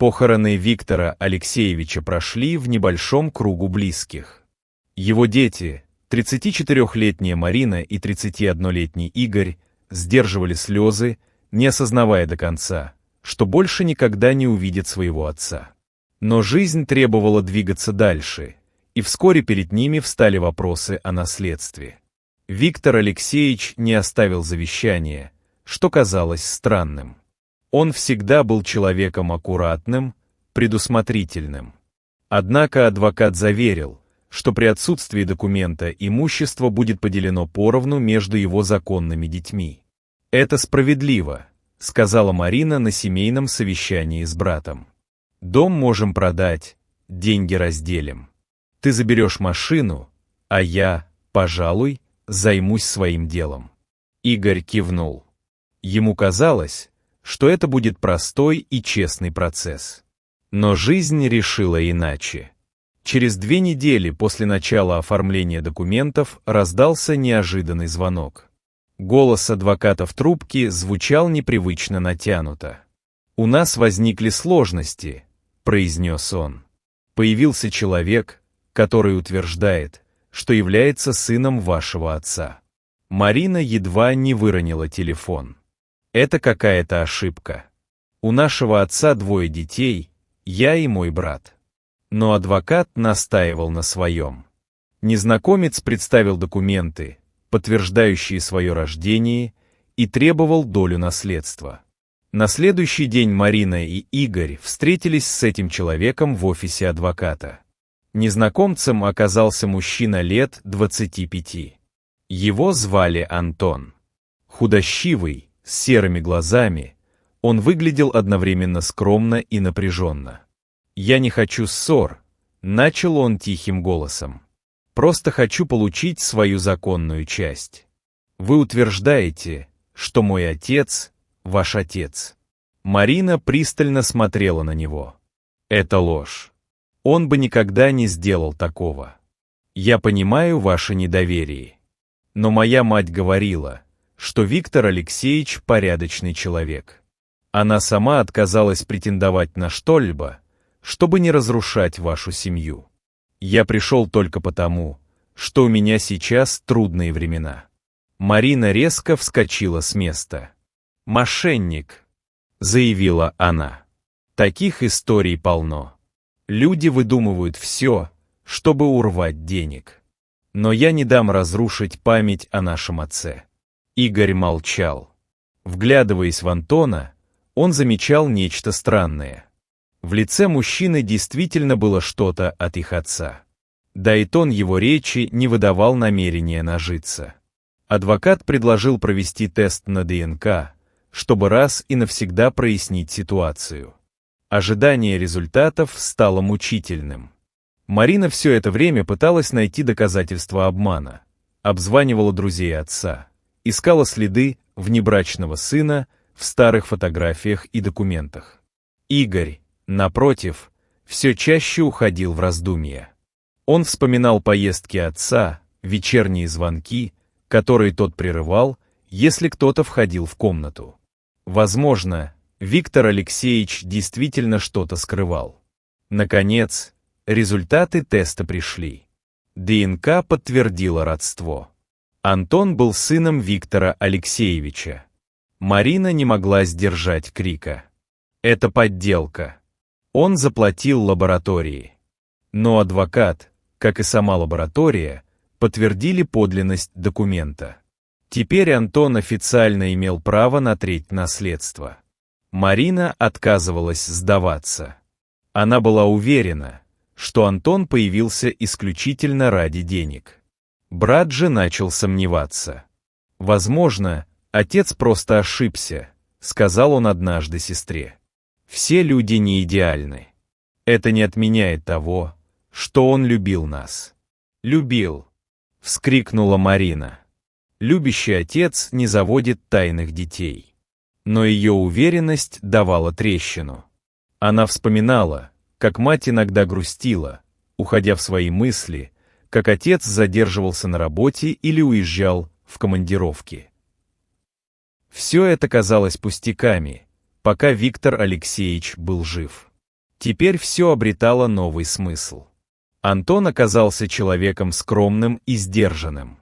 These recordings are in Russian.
Похороны Виктора Алексеевича прошли в небольшом кругу близких. Его дети, 34-летняя Марина и 31-летний Игорь, сдерживали слезы, не осознавая до конца, что больше никогда не увидят своего отца. Но жизнь требовала двигаться дальше, и вскоре перед ними встали вопросы о наследстве. Виктор Алексеевич не оставил завещания, что казалось странным. Он всегда был человеком аккуратным, предусмотрительным. Однако адвокат заверил, что при отсутствии документа имущество будет поделено поровну между его законными детьми. «Это справедливо», — сказала Марина на семейном совещании с братом. «Дом можем продать, деньги разделим. Ты заберешь машину, а я, пожалуй, займусь своим делом». Игорь кивнул. Ему казалось, что это будет простой и честный процесс. Но жизнь решила иначе. Через 2 недели после начала оформления документов раздался неожиданный звонок. Голос адвоката в трубке звучал непривычно натянуто. «У нас возникли сложности», — произнес он. «Появился человек, который утверждает, что является сыном вашего отца». Марина едва не выронила телефон. «Это какая-то ошибка. У нашего отца 2 детей, я и мой брат». Но адвокат настаивал на своем. Незнакомец представил документы, подтверждающие свое рождение, и требовал долю наследства. На следующий день Марина и Игорь встретились с этим человеком в офисе адвоката. Незнакомцем оказался мужчина лет 25. Его звали Антон. Худощивый, с серыми глазами, он выглядел одновременно скромно и напряженно. «Я не хочу ссор», — начал он тихим голосом. «Просто хочу получить свою законную часть. Вы утверждаете, что мой отец — ваш отец». Марина пристально смотрела на него. «Это ложь. Он бы никогда не сделал такого. Я понимаю ваше недоверие. Но моя мать говорила, что Виктор Алексеевич порядочный человек. Она сама отказалась претендовать на что-либо, чтобы не разрушать вашу семью. Я пришел только потому, что у меня сейчас трудные времена». Марина резко вскочила с места. «Мошенник», — заявила она. «Таких историй полно. Люди выдумывают все, чтобы урвать денег. Но я не дам разрушить память о нашем отце». Игорь молчал. Вглядываясь в Антона, он замечал нечто странное. В лице мужчины действительно было что-то от их отца. Да и тон его речи не выдавал намерения нажиться. Адвокат предложил провести тест на ДНК, чтобы раз и навсегда прояснить ситуацию. Ожидание результатов стало мучительным. Марина все это время пыталась найти доказательства обмана, обзванивала друзей отца, искала следы внебрачного сына в старых фотографиях и документах. Игорь, напротив, все чаще уходил в раздумья. Он вспоминал поездки отца, вечерние звонки, которые тот прерывал, если кто-то входил в комнату. Возможно, Виктор Алексеевич действительно что-то скрывал. Наконец, результаты теста пришли. ДНК подтвердила родство. Антон был сыном Виктора Алексеевича. Марина не могла сдержать крика. «Это подделка». Он заплатил лаборатории. Но адвокат, как и сама лаборатория, подтвердили подлинность документа. Теперь Антон официально имел право на треть наследства. Марина отказывалась сдаваться. Она была уверена, что Антон появился исключительно ради денег. Брат же начал сомневаться. «Возможно, отец просто ошибся», — сказал он однажды сестре. «Все люди не идеальны. Это не отменяет того, что он любил нас». «Любил», — вскрикнула Марина. Любящий отец не заводит тайных детей. Но ее уверенность давала трещину. Она вспоминала, как мать иногда грустила, уходя в свои мысли, как отец задерживался на работе или уезжал в командировки. Все это казалось пустяками, пока Виктор Алексеевич был жив. Теперь все обретало новый смысл. Антон оказался человеком скромным и сдержанным.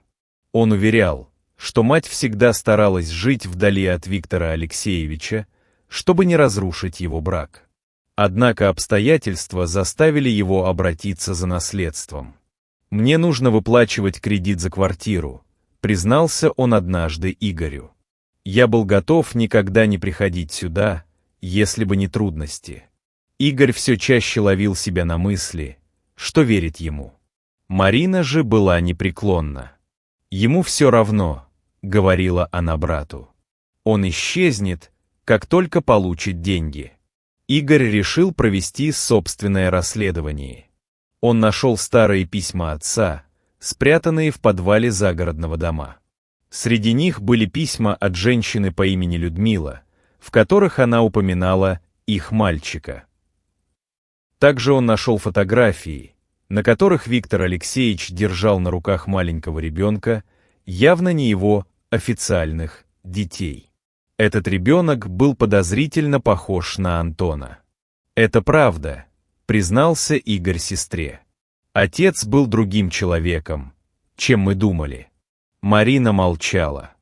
Он уверял, что мать всегда старалась жить вдали от Виктора Алексеевича, чтобы не разрушить его брак. Однако обстоятельства заставили его обратиться за наследством. «Мне нужно выплачивать кредит за квартиру», — признался он однажды Игорю. «Я был готов никогда не приходить сюда, если бы не трудности». Игорь все чаще ловил себя на мысли, что верит ему. Марина же была непреклонна. «Ему все равно», — говорила она брату. «Он исчезнет, как только получит деньги». Игорь решил провести собственное расследование. Он нашел старые письма отца, спрятанные в подвале загородного дома. Среди них были письма от женщины по имени Людмила, в которых она упоминала их мальчика. Также он нашел фотографии, на которых Виктор Алексеевич держал на руках маленького ребенка, явно не его официальных детей. Этот ребенок был подозрительно похож на Антона. «Это правда», — признался Игорь сестре. «Отец был другим человеком, чем мы думали». Марина молчала.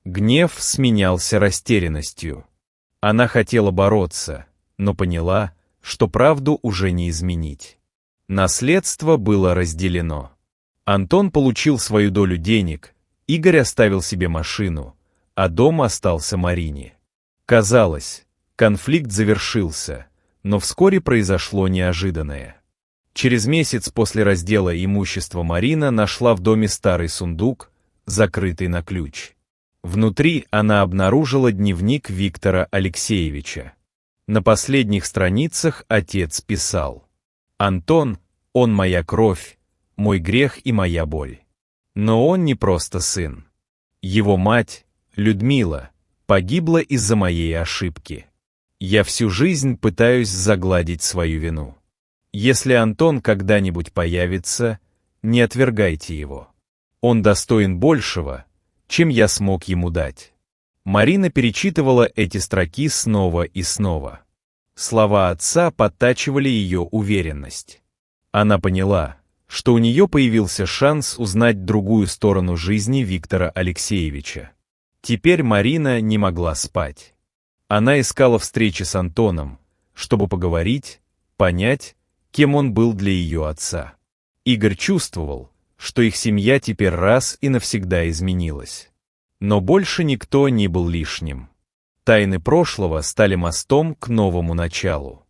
Гнев сменялся растерянностью. Она хотела бороться, но поняла, что правду уже не изменить. Наследство было разделено. Антон получил свою долю денег, Игорь оставил себе машину, а дом остался Марине. Казалось, конфликт завершился, но вскоре произошло неожиданное. Через месяц после раздела имущества Марина нашла в доме старый сундук, закрытый на ключ. Внутри она обнаружила дневник Виктора Алексеевича. На последних страницах отец писал: «Антон, он моя кровь, мой грех и моя боль. Но он не просто сын. Его мать, Людмила, погибла из-за моей ошибки. Я всю жизнь пытаюсь загладить свою вину. Если Антон когда-нибудь появится, не отвергайте его. Он достоин большего, чем я смог ему дать». Марина перечитывала эти строки снова и снова. Слова отца подтачивали ее уверенность. Она поняла, что у нее появился шанс узнать другую сторону жизни Виктора Алексеевича. Теперь Марина не могла спать. Она искала встречи с Антоном, чтобы поговорить, понять, кем он был для ее отца. Игорь чувствовал, что их семья теперь раз и навсегда изменилась. Но больше никто не был лишним. Тайны прошлого стали мостом к новому началу.